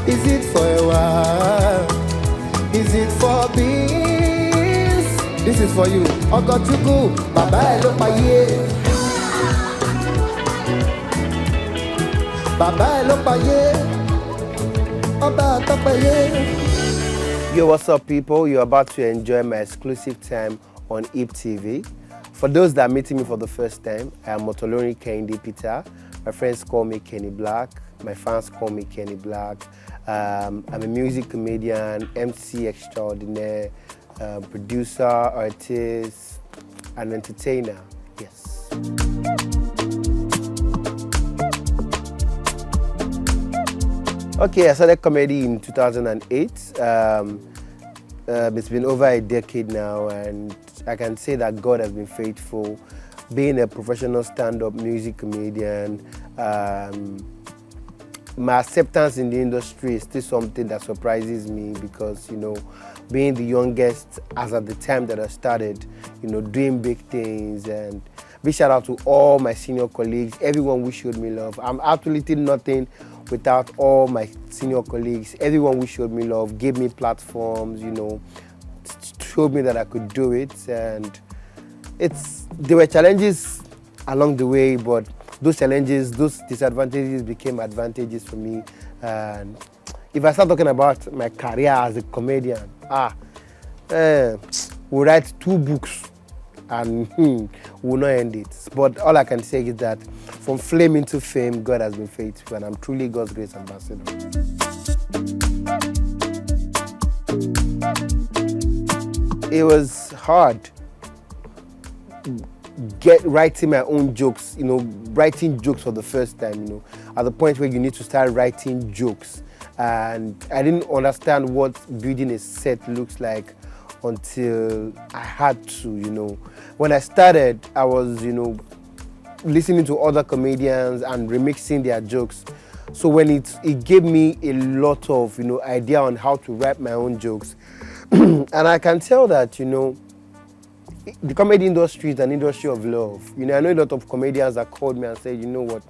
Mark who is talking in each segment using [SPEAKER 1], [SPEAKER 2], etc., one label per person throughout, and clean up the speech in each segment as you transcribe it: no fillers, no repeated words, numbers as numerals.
[SPEAKER 1] Is it for a while? Is it for peace? This is for you. Ogochukwu, Baba Elo Paye. Baba Elo Paye. Oba Topaye. Yo, what's up, people? You're about to enjoy my exclusive time on IP TV. For those that are meeting me for the first time, I am Motolori Kehinde Peter. My friends call me Kenny Blaq. My fans call me Kenny Blaq. I'm a music comedian, MC extraordinaire, producer, artist, and entertainer. Yes. Okay, I started comedy in 2008. It's been over a decade now, and I can say that God has been faithful. Being a professional stand-up music comedian, my acceptance in the industry is still something that surprises me because, you know, being the youngest as at the time that I started, you know, doing big things. And big shout out to all my senior colleagues, everyone who showed me love. I'm absolutely nothing without all my senior colleagues. Everyone who showed me love, gave me platforms, you know, showed me that I could do it. And there were challenges along the way, but those challenges, those disadvantages became advantages for me. And if I start talking about my career as a comedian, we'll write 2 books and we'll not end it. But all I can say is that from flame into fame, God has been faithful, and I'm truly God's grace ambassador. It was hard writing my own jokes, you know, writing jokes for the first time, you know, at the point where you need to start writing jokes. And I didn't understand what building a set looks like until I had to, you know. When I started, I was, you know, listening to other comedians and remixing their jokes. So when it gave me a lot of, you know, idea on how to write my own jokes. And I can tell that, you know, the comedy industry is an industry of love. You know, I know a lot of comedians that called me and said, you know what,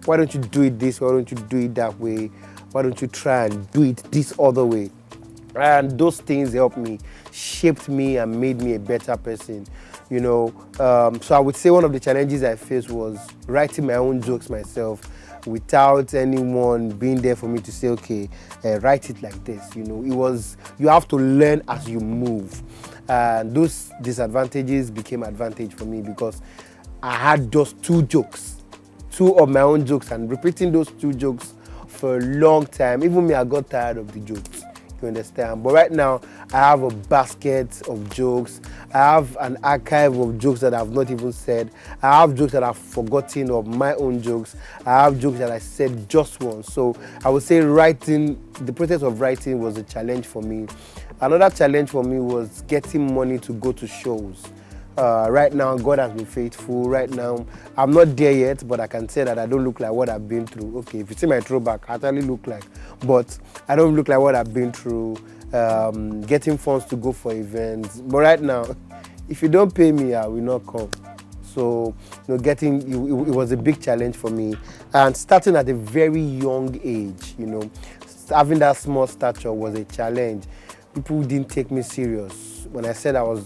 [SPEAKER 1] why don't you do it this way? Why don't you do it that way? Why don't you try and do it this other way? And those things helped me, shaped me, and made me a better person. You know, so I would say one of the challenges I faced was writing my own jokes myself without anyone being there for me to say, okay, write it like this. You know, you have to learn as you move. And those disadvantages became advantage for me because I had just 2 jokes, 2 of my own jokes, and repeating those 2 jokes for a long time. Even me, I got tired of the jokes, you understand? But right now, I have a basket of jokes. I have an archive of jokes that I've not even said. I have jokes that I've forgotten of my own jokes. I have jokes that I said just once. So I would say the process of writing was a challenge for me. Another challenge for me was getting money to go to shows. Right now, God has been faithful. Right now, I'm not there yet, but I can say that I don't look like what I've been through. Okay, if you see my throwback, I actually look like, but I don't look like what I've been through. Getting funds to go for events. But right now, if you don't pay me, I will not come. So, you know, it was a big challenge for me. And starting at a very young age, you know, having that small stature was a challenge. People didn't take me serious. When I said I'm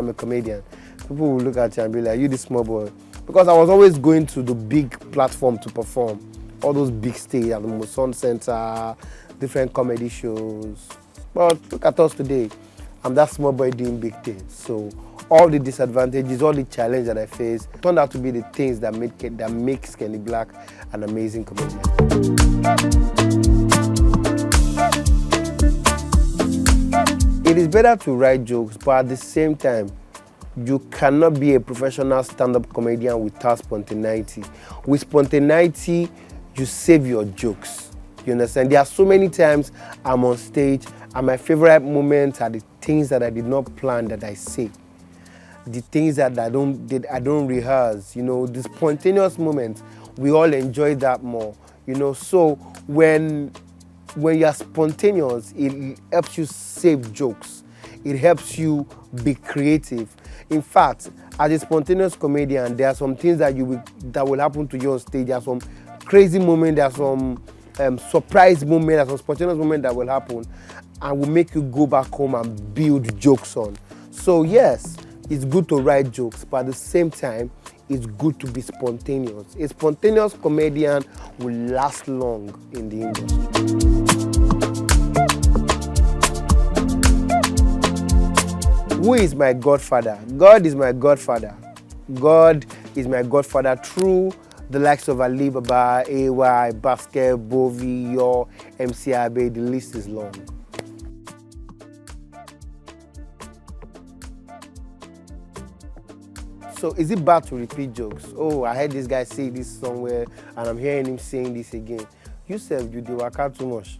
[SPEAKER 1] a comedian, people would look at you and be like, "You this small boy," because I was always going to the big platform to perform, all those big stages at the Moson Center, different comedy shows. But look at us today. I'm that small boy doing big things. So all the disadvantages, all the challenges that I faced turned out to be the things that makes Kenny Blaq an amazing comedian. It is better to write jokes, but at the same time, you cannot be a professional stand-up comedian without spontaneity. With spontaneity, you save your jokes. You understand? There are so many times I'm on stage, and my favorite moments are the things that I did not plan that I say. The things that I don't rehearse. You know, the spontaneous moments, we all enjoy that more. You know, so when you are spontaneous, it helps you save jokes. It helps you be creative. In fact, as a spontaneous comedian, there are some things that will happen to you on stage. There are some crazy moments. There are some surprise moment and some spontaneous moment that will happen and will make you go back home and build jokes on. So yes, it's good to write jokes, but at the same time, it's good to be spontaneous. A spontaneous comedian will last long in the industry. Who is my godfather? God is my godfather. God is my godfather through the likes of Alibaba, AY, Basket, Bovi, Yo, MC Abe. The list is long. So is it bad to repeat jokes? Oh, I heard this guy say this somewhere and I'm hearing him saying this again. You said you do work out too much.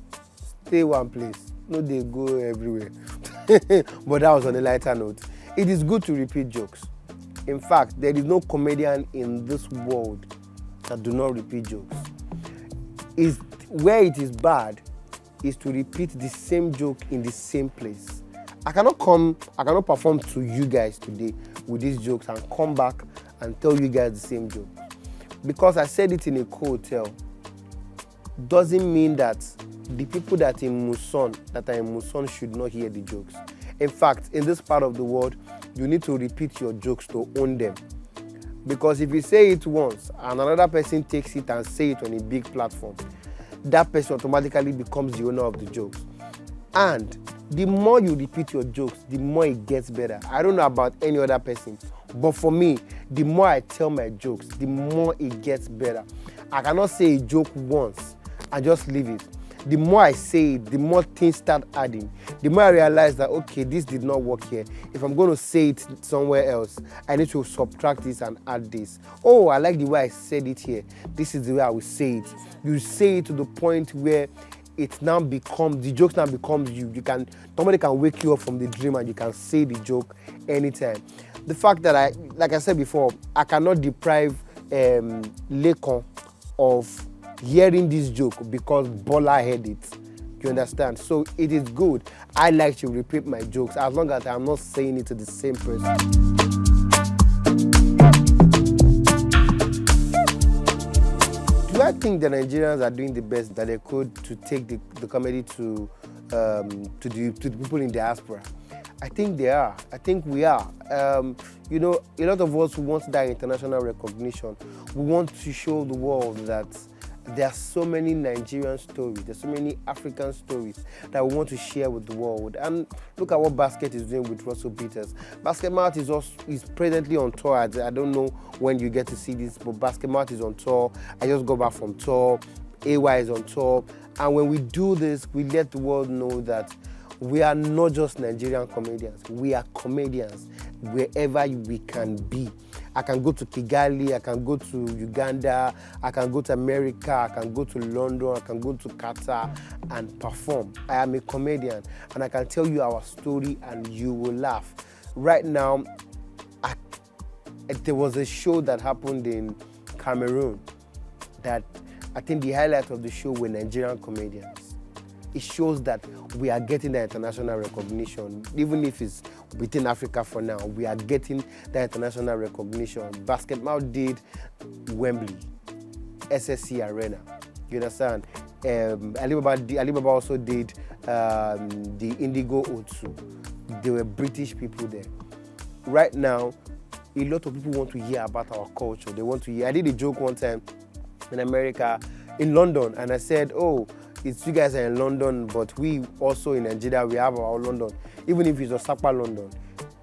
[SPEAKER 1] Stay one place. No, they go everywhere. But that was on a lighter note. It is good to repeat jokes. In fact, there is no comedian in this world that do not repeat jokes. Where it is bad is to repeat the same joke in the same place. I cannot perform to you guys today with these jokes and come back and tell you guys the same joke. Because I said it in a hotel doesn't mean that the people that are in Muson should not hear the jokes. In fact, in this part of the world, you need to repeat your jokes to own them. Because if you say it once and another person takes it and say it on a big platform, that person automatically becomes the owner of the jokes. And the more you repeat your jokes, the more it gets better. I don't know about any other person, but for me, the more I tell my jokes, the more it gets better. I cannot say a joke once and just leave it. The more I say it, the more things start adding. The more I realize that, okay, this did not work here. If I'm going to say it somewhere else, I need to subtract this and add this. Oh, I like the way I said it here. This is the way I will say it. You say it to the point where the jokes now becomes you. Somebody can wake you up from the dream and you can say the joke anytime. The fact that like I said before, I cannot deprive Lekon of hearing this joke because Bola heard it. You understand? So it is good. I like to repeat my jokes as long as I'm not saying it to the same person. Do I think the Nigerians are doing the best that they could to take the comedy to the people in diaspora? I think they are. I think we are. A lot of us who want that international recognition, we want to show the world that there are so many Nigerian stories, there's so many African stories that we want to share with the world. And look at what Basket is doing with Russell Peters. Basket Mouth is presently on tour. I don't know when you get to see this, but Basket Mouth is on tour. I just got back from tour. AY is on tour. And when we do this, we let the world know that we are not just Nigerian comedians. We are comedians wherever we can be. I can go to Kigali, I can go to Uganda, I can go to America, I can go to London, I can go to Qatar and perform. I am a comedian and I can tell you our story and you will laugh. Right now, there was a show that happened in Cameroon that I think the highlight of the show were Nigerian comedians. It shows that we are getting the international recognition. Even if it's within Africa for now, we are getting the international recognition. Basket Mouth did Wembley, SSC Arena. You understand? Alibaba also did the Indigo O2. There were British people there. Right now, a lot of people want to hear about our culture. They want to hear. I did a joke one time in America, in London, and I said, oh, it's you guys are in London, but we also in Nigeria, we have our London, even if it's Osaka, London.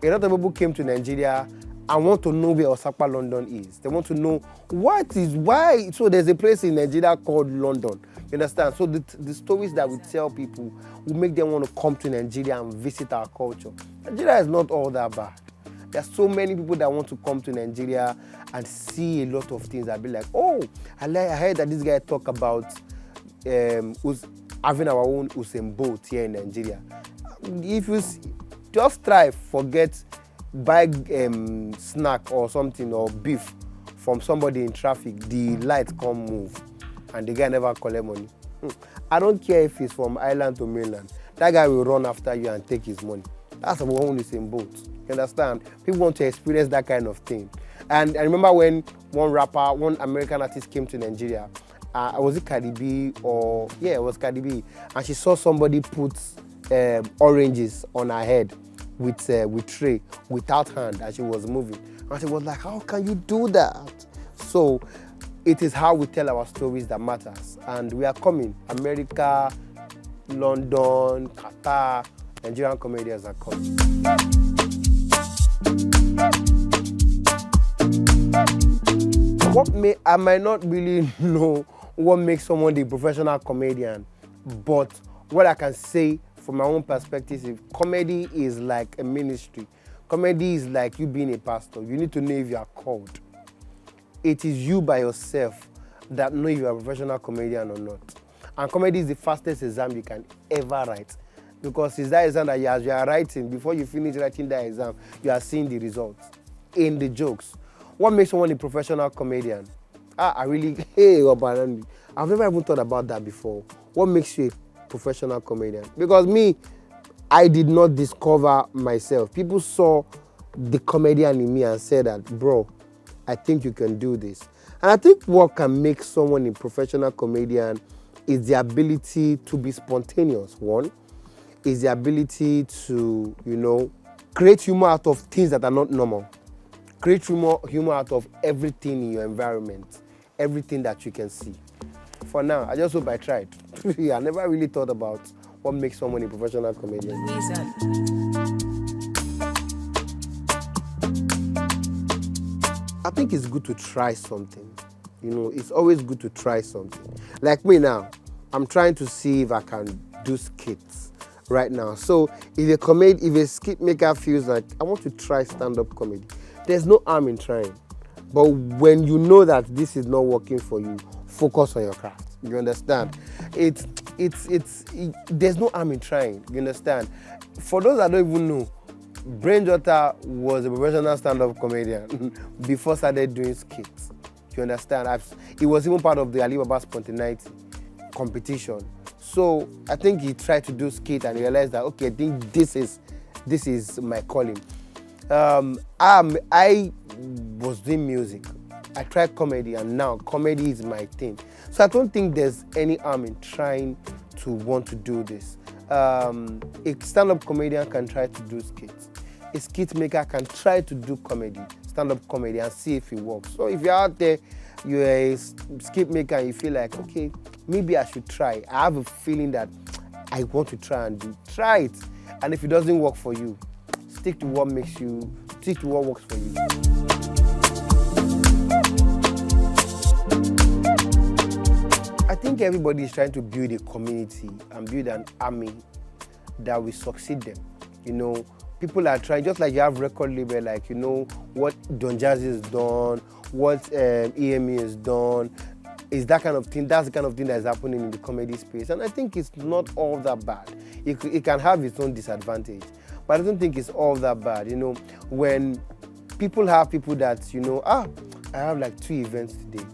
[SPEAKER 1] A lot of people came to Nigeria and want to know where Osaka, London is. They want to know why. So there's a place in Nigeria called London. You understand? So the stories that we tell people will make them want to come to Nigeria and visit our culture. Nigeria is not all that bad. There are so many people that want to come to Nigeria and see a lot of things that be like, oh, I heard that this guy talk about having our own Usain Bolt here in Nigeria. If you just try, buy snack or something or beef from somebody in traffic, the lights come move and the guy never collect money. I don't care if he's from island to mainland. That guy will run after you and take his money. That's our own Usain Bolt. You understand? People want to experience that kind of thing. And I remember when one American artist came to Nigeria Was it Cardi B or yeah, it was Cardi B, and she saw somebody put oranges on her head with tray without hand, and she was moving, and she was like, how can you do that? So it is how we tell our stories that matters, and we are coming. America, London, Qatar, Nigerian comedians are coming. I might not really know what makes someone a professional comedian, but what I can say from my own perspective is comedy is like a ministry. Comedy is like you being a pastor. You need to know if you are called. It is you by yourself that know if you are a professional comedian or not. And comedy is the fastest exam you can ever write. Because it's that exam that as you are writing, before you finish writing that exam, you are seeing the results in the jokes. What makes someone a professional comedian? I've never even thought about that before. What makes you a professional comedian? Because me, I did not discover myself. People saw the comedian in me and said that, bro, I think you can do this. And I think what can make someone a professional comedian is the ability to be spontaneous. One is the ability to, create humor out of things that are not normal. Create humor out of everything in your environment, everything that you can see. For now, I just hope I tried. I never really thought about what makes someone a professional comedian. I think it's good to try something. It's always good to try something. Like me now, I'm trying to see if I can do skits right now. So if a skit maker feels like, I want to try stand-up comedy, there's no harm in trying. But when you know that this is not working for you, focus on your craft. You understand? There's no harm in trying. You understand? For those that don't even know, Brainjotter was a professional stand-up comedian before started doing skits. You understand? He was even part of the Alibaba Spontaneity competition. So I think he tried to do skit and realized that, okay, I think this is my calling. I was doing music. I tried comedy, and now comedy is my thing. So I don't think there's any harm in trying to want to do this. A stand-up comedian can try to do skits. A skit maker can try to do comedy, stand-up comedy, and see if it works. So if you're out there, you're a skit maker and you feel like, okay, maybe I should try. I have a feeling that I want to try it. And if it doesn't work for you, stick to what works for you. I think everybody is trying to build a community and build an army that will succeed them. People are trying, just like you have record label, like what Don Jazzy has done, what EME has done, is that kind of thing. That's the kind of thing that is happening in the comedy space, and I think it's not all that bad. It can have its own disadvantage, but I don't think it's all that bad. When people have people that I have like 2 events today,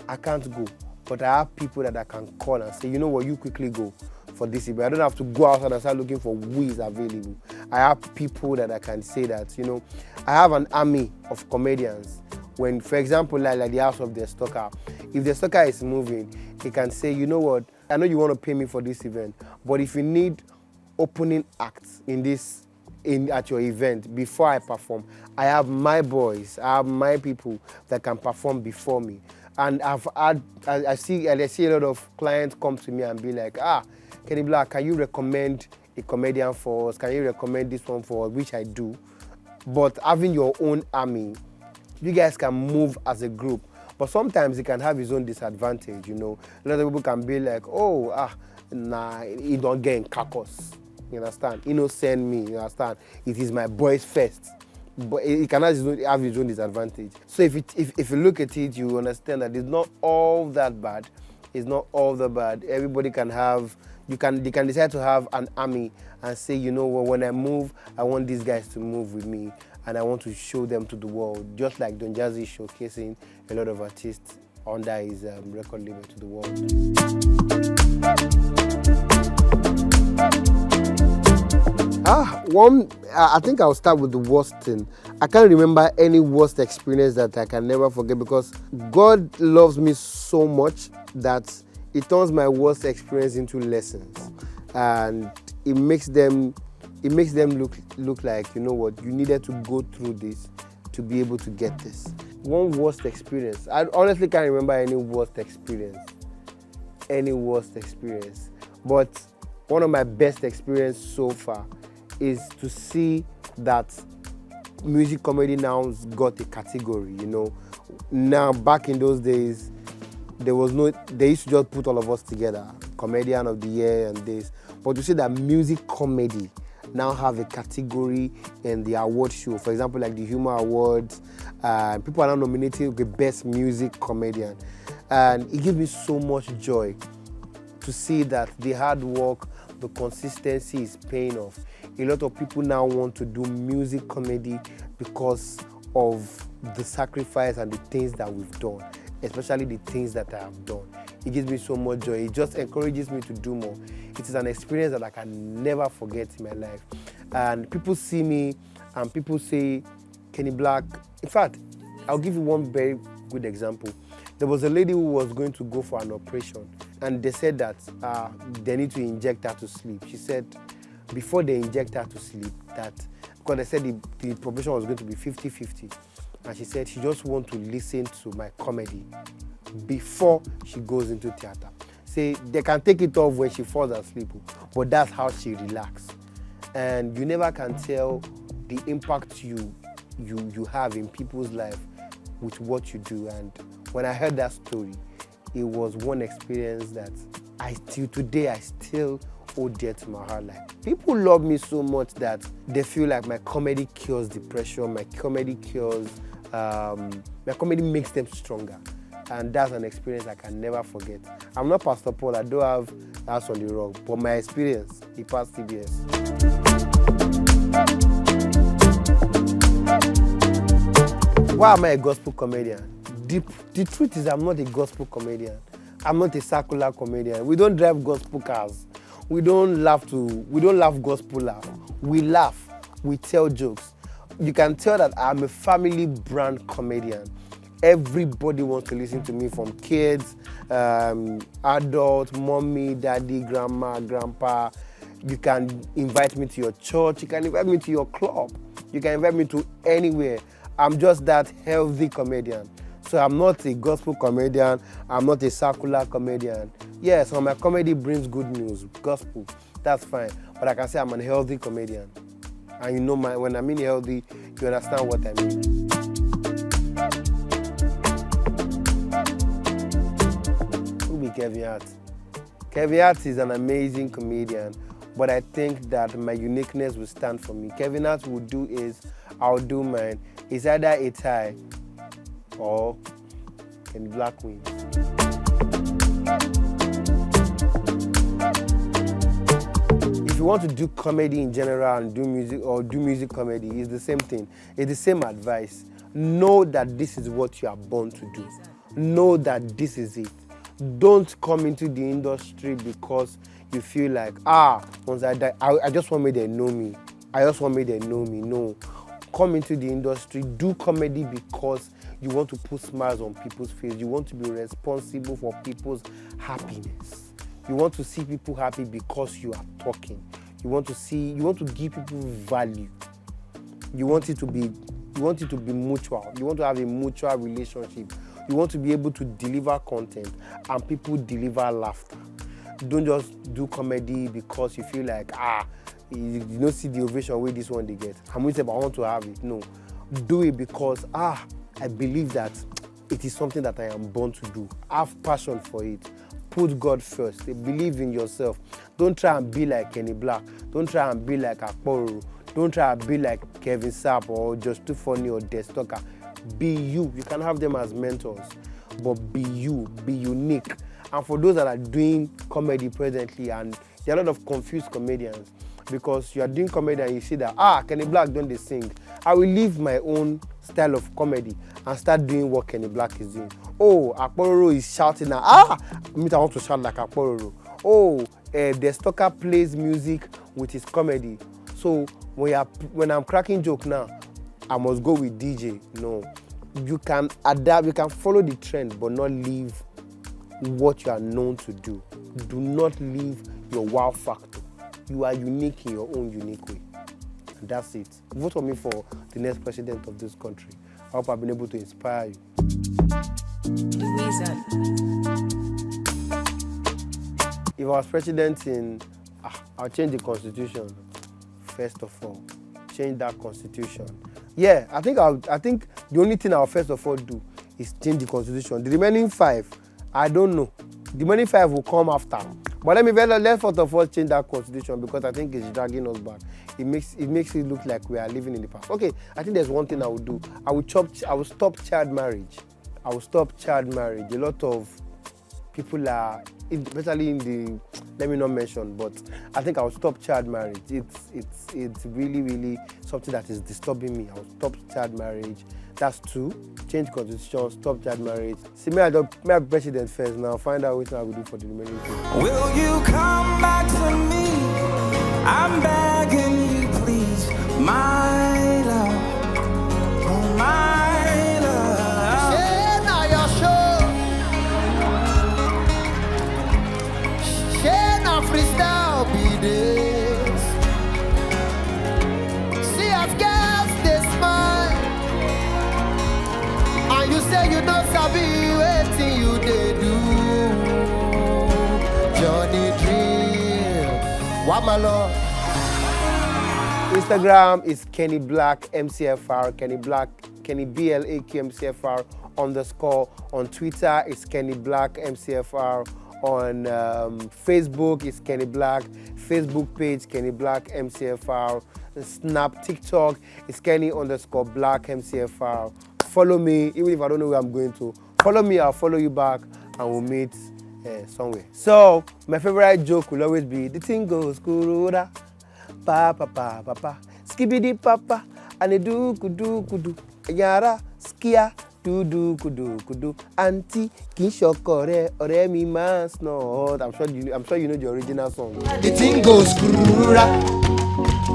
[SPEAKER 1] I can't go, but I have people that I can call and say, you quickly go for this event. I don't have to go outside and start looking for who is available. I have people that I can say that, I have an army of comedians. When, for example, like the house of the stalker, if the stalker is moving, he can say, you know what, I know you want to pay me for this event, but if you need opening acts at your event before I perform, I have my boys, I have my people that can perform before me. And I see a lot of clients come to me and be like, Kenny Blaq, can you recommend a comedian for us? Can you recommend this one for us? Which I do. But having your own army, you guys can move as a group. But sometimes it can have its own disadvantage, A lot of people can be like, he don't get in carcass. You understand? He no send me, you understand? It is my boys first. But it can have its own disadvantage. So if you look at it, you understand that it's not all that bad. It's not all that bad. Everybody can have, they can decide to have an army and say, when I move, I want these guys to move with me and I want to show them to the world, just like Don Jazzy showcasing a lot of artists under his record label to the world. I think I'll start with the worst thing. I can't remember any worst experience that I can never forget because God loves me so much that it turns my worst experience into lessons, and it makes them look like, you know what, you needed to go through this to be able to get this. One worst experience, I honestly can't remember any worst experience, but one of my best experiences so far is to see that music comedy now got a category, you know. Now, back in those days, they used to just put all of us together, comedian of the year and this. But to see that music comedy now have a category in the award show, for example, like the Humor Awards, people are now nominating the best music comedian. And it gives me so much joy to see that the hard work, the consistency is paying off. A lot of people now want to do music comedy because of the sacrifice and the things that we've done, especially the things that I have done. It gives me so much joy. It just encourages me to do more. It is an experience that I can never forget in my life. And people see me and people say, Kenny Blaq. In fact, I'll give you one very good example. There was a lady who was going to go for an operation, and they said that they need to inject her to sleep. She said, before they inject her to sleep, that because they said the operation was going to be 50-50, and she said she just wants to listen to my comedy before she goes into theater. Say they can take it off when she falls asleep, but that's how she relaxes. And you never can tell the impact you have in people's life with what you do. And when I heard that story, it was one experience that I still hold dear to my heart. Like, people love me so much that they feel like my comedy cures depression, my comedy makes them stronger. And that's an experience I can never forget. I'm not Pastor Paul, I don't have house on the rock, but my experience, it passed TBS. Why am I a gospel comedian? The truth is, I'm not a gospel comedian. I'm not a secular comedian. We don't drive gospel cars. We don't laugh gospel laugh. We laugh, we tell jokes. You can tell that I'm a family brand comedian. Everybody wants to listen to me, from kids, adults, mommy, daddy, grandma, grandpa. You can invite me to your church. You can invite me to your club. You can invite me to anywhere. I'm just that healthy comedian. So I'm not a gospel comedian. I'm not a secular comedian. Yes, so my comedy brings good news, gospel. That's fine. But I can say I'm a healthy comedian. And you know, when I mean healthy, you understand what I mean. Who be Kevin Hart? Kevin Hart is an amazing comedian, but I think that my uniqueness will stand for me. Kevin Hart will do his, I'll do mine. It's either a tie or Kenny Blaq wins. If you want to do comedy in general and do music comedy, it's the same thing. It's the same advice. Know that this is what you are born to do. Know that this is it. Don't come into the industry because you feel like, once I die, I just want me to know me. No. Come into the industry, do comedy because you want to put smiles on people's face. You want to be responsible for people's happiness. You want to see people happy because you are talking. You want to give people value. You want it to be mutual. You want to have a mutual relationship. You want to be able to deliver content and people deliver laughter. Don't just do comedy because you feel like, you don't see the ovation where this one they get. I'm going to say, but I want to have it. No. Do it because, I believe that it is something that I am born to do. Have passion for it. Put God first. Believe in yourself. Don't try and be like Kenny Blaq. Don't try and be like Akporo. Don't try and be like Kevin Sapp or Just Too Funny or Destocker. Be you. You can have them as mentors, but be you. Be unique. And for those that are doing comedy presently, and there are a lot of confused comedians, because you are doing comedy and you see that, Kenny Blaq don't they sing. I will leave my own style of comedy and start doing what Kenny Blaq is doing. Akpororo is shouting now. I want to shout like Akpororo. Destocker plays music with his comedy. So when I'm cracking joke now, I must go with DJ. No. You can adapt, you can follow the trend, but not leave what you are known to do. Do not leave your wow factor. You are unique in your own unique way. And that's it. Vote for me for the next president of this country. I hope I've been able to inspire you.
[SPEAKER 2] The wizard.
[SPEAKER 1] If I was president I'll change the constitution. First of all, change that constitution. Yeah, I think the only thing I'll first of all do is change the constitution. The remaining 5, I don't know. The remaining 5 will come after. But let's first of all change that constitution because I think it's dragging us back. It makes it look like we are living in the past. Okay, I think there's one thing I will do. I will stop child marriage. I will stop child marriage. A lot of people are, especially in the, let me not mention, but I think I will stop child marriage. It's really, really something that is disturbing me. I will stop child marriage. That's 2. Change constitution, stop child marriage. See, may I be president first now, find out what I will do for the remaining people.
[SPEAKER 3] Will you come back to me? I'm begging you, please, my love, oh my love.
[SPEAKER 4] Say now your show. Say now freestyle be this. See as girls they smile, and you say you don't sabi wetin you dey do. Johnny Dream, what my lord.
[SPEAKER 1] Instagram is Kenny Blaq MCFR, Kenny Blaq, Kenny Blaq MCFR _. On Twitter, it's Kenny Blaq MCFR. On Facebook, it's Kenny Blaq. Facebook page, Kenny Blaq MCFR. Snap, TikTok, it's Kenny _Blaq MCFR. Follow me, even if I don't know where I'm going to. Follow me, I'll follow you back, and we'll meet somewhere. So, my favorite joke will always be, the thing goes, kuruda, pa pa pa pa pa, skibidi papa, and do kudu kudu, yara, skia, do kudu kudu, auntie, kinshokore, ore mi mas no. I'm sure you know the original song.
[SPEAKER 4] The thing goes kurura,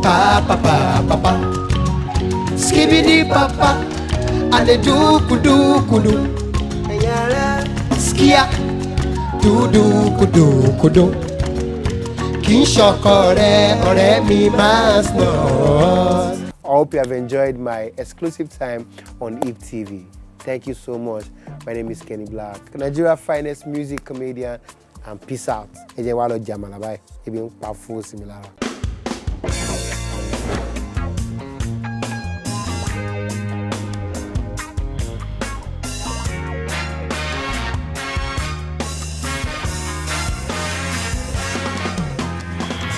[SPEAKER 4] pa pa pa pa pa, skibidi papa, and do kudu, skia, do kudu, kinshokore, ore mi mas no.
[SPEAKER 1] I hope you have enjoyed my exclusive time on Eve TV. Thank you so much. My name is Kenny Blaq, Nigeria's finest music comedian, and peace out.